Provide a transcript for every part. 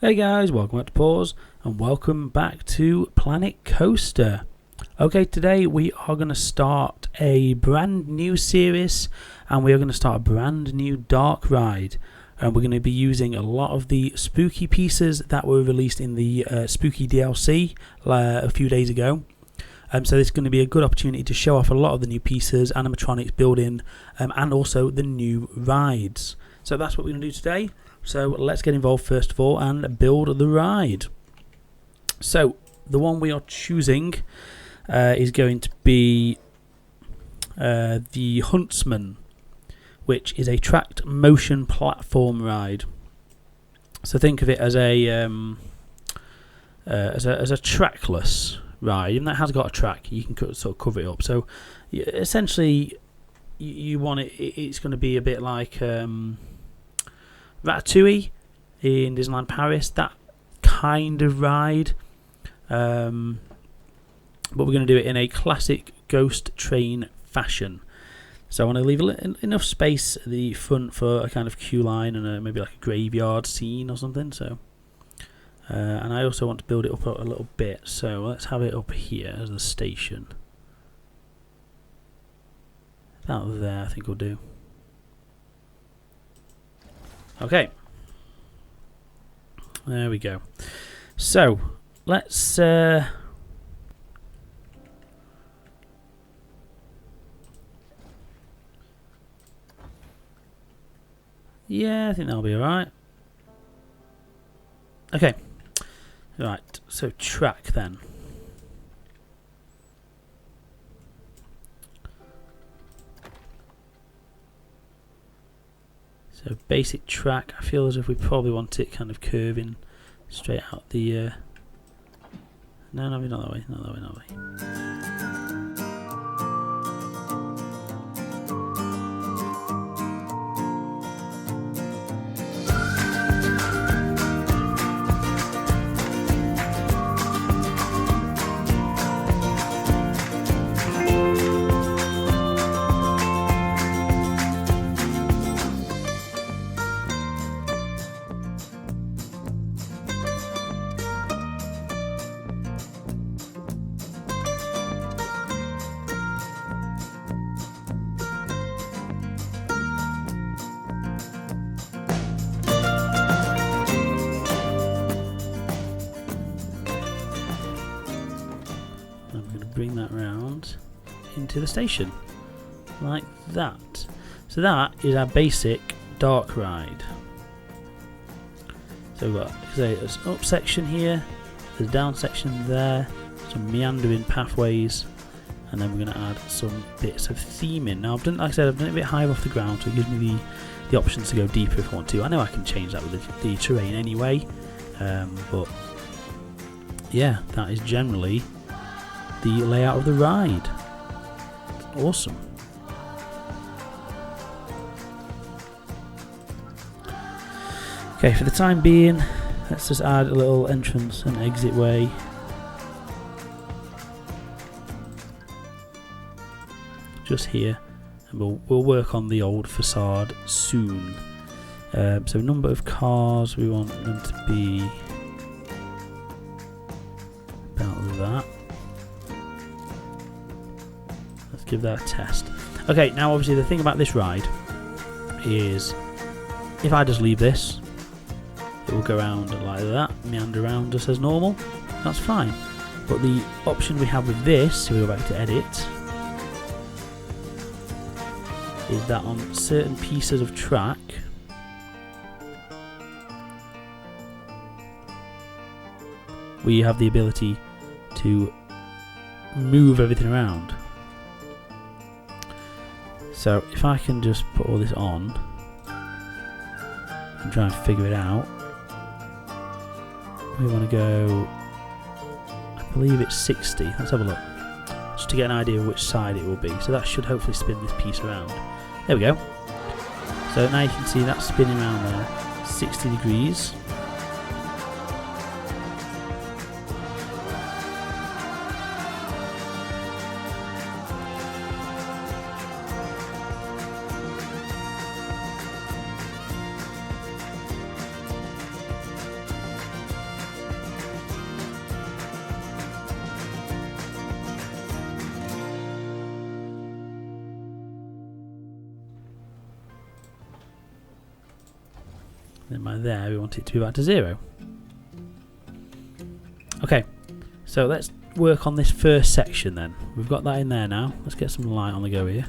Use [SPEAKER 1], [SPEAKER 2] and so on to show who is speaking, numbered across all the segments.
[SPEAKER 1] Hey guys, welcome back to Pause and welcome back to Planet Coaster. Okay, today we are going to start a brand new series and we are going to start a brand new dark ride. And we're going to be using a lot of the spooky pieces that were released in the spooky DLC a few days ago. So this is going to be a good opportunity to show off a lot of the new pieces, animatronics, building, and also the new rides. So that's what we're going to do today. So let's get involved first of all and build the ride. So the one we are choosing is going to be the Huntsman, which is a tracked motion platform ride. So think of it as a trackless ride, and that has got a track. You can sort of cover it up. So essentially, you want it. It's going to be a bit like Ratatouille in Disneyland Paris, that kind of ride, but we're going to do it in a classic ghost train fashion. So I want to leave enough space at the front for a kind of queue line and maybe like a graveyard scene or something. So, and I also want to build it up a little bit. So let's have it up here as the station. That there, I think will do. Okay, there we go. So let's yeah, I think that'll be alright. Okay, right, so track then. So basic track, I feel as if we probably want it kind of curving straight out the no, maybe not that way, not that way, not that way. Bring that round into the station like that. So that is our basic dark ride. So we've got, there's an up section here, there's a down section there, some meandering pathways, and then we're going to add some bits of theming. Now I've done, like I said, I've done it a bit higher off the ground, so it gives me the options to go deeper if I want to. I know I can change that with the terrain anyway, but yeah, that is generally the layout of the ride. Awesome. Okay, for the time being, let's just add a little entrance and exit way. Just here, and we'll work on the old facade soon. So number of cars, we want them to be about that. Give that a test. Okay, now obviously the thing about this ride is if I just leave this, it will go around like that, meander around just as normal. That's fine. But the option we have with this, so we go back to edit, is that on certain pieces of track, we have the ability to move everything around. So if I can just put all this on and try and figure it out, we want to go, I believe it's 60. Let's have a look, just to get an idea of which side it will be. So that should hopefully spin this piece around. There we go. So now you can see that spinning around there, 60 degrees. Then by there, we want it to be back to 0. Okay, so let's work on this first section then. We've got that in there now. Let's get some light on the go here.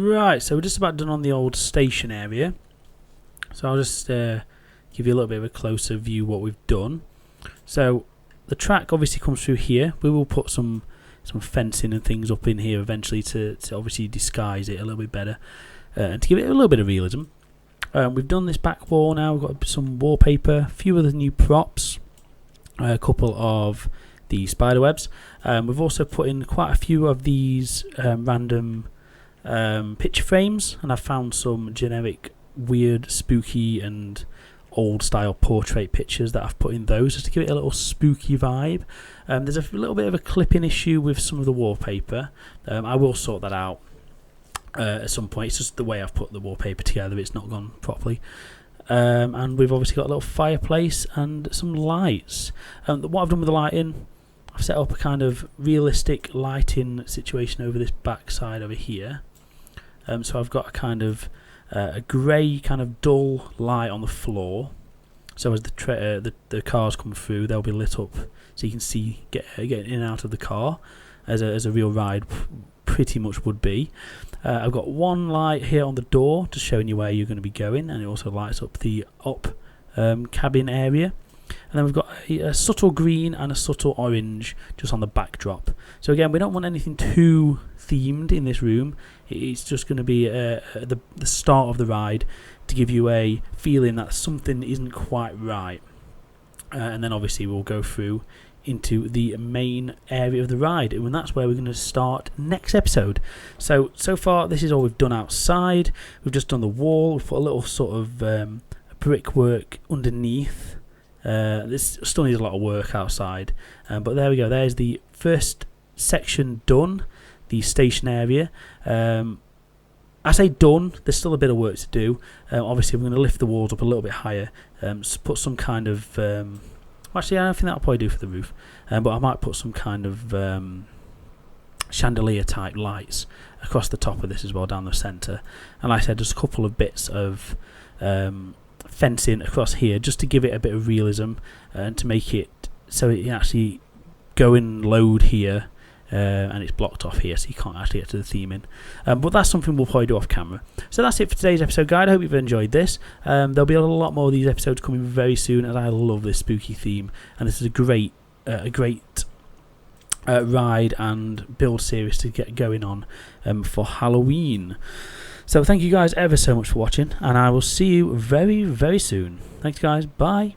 [SPEAKER 1] Right, so we're just about done on the old station area. So I'll just give you a little bit of a closer view what we've done. So the track obviously comes through here. We will put some fencing and things up in here eventually to obviously disguise it a little bit better and to give it a little bit of realism. We've done this back wall now. We've got some wallpaper, a few other new props, a couple of the spider webs. We've also put in quite a few of these random picture frames, and I've found some generic weird, spooky and old style portrait pictures that I've put in those just to give it a little spooky vibe. There's a little bit of a clipping issue with some of the wallpaper. I will sort that out at some point. It's just the way I've put the wallpaper together, it's not gone properly. And we've obviously got a little fireplace and some lights. What I've done with the lighting, I've set up a kind of realistic lighting situation over this back side over here. So I've got a kind of a grey kind of dull light on the floor, so as the cars come through they'll be lit up so you can see get in and out of the car as a real ride pretty much would be. I've got one light here on the door just showing you where you're going to be going, and it also lights up the cabin area. And then we've got a subtle green and a subtle orange just on the backdrop. So again, we don't want anything too themed in this room. It's just going to be the start of the ride to give you a feeling that something isn't quite right. And then obviously we'll go through into the main area of the ride, and that's where we're going to start next episode. So far this is all we've done outside. We've just done the wall. We've put a little sort of brickwork underneath. This still needs a lot of work outside, but there we go. There's the first section done, the station area. I say done, there's still a bit of work to do. Obviously we're going to lift the walls up a little bit higher, put some kind of actually I don't think that'll probably do for the roof, but I might put some kind of chandelier type lights across the top of this as well, down the centre. And like I said, just a couple of bits of fencing across here just to give it a bit of realism and to make it so it can actually go and load here, and it's blocked off here so you can't actually get to the theming. But that's something we'll probably do off camera. So that's it for today's episode, guys. I hope you've enjoyed this. There'll be a lot more of these episodes coming very soon, as I love this spooky theme, and this is a great ride and build series to get going on for Halloween. So thank you guys ever so much for watching, and I will see you very, very soon. Thanks guys, bye.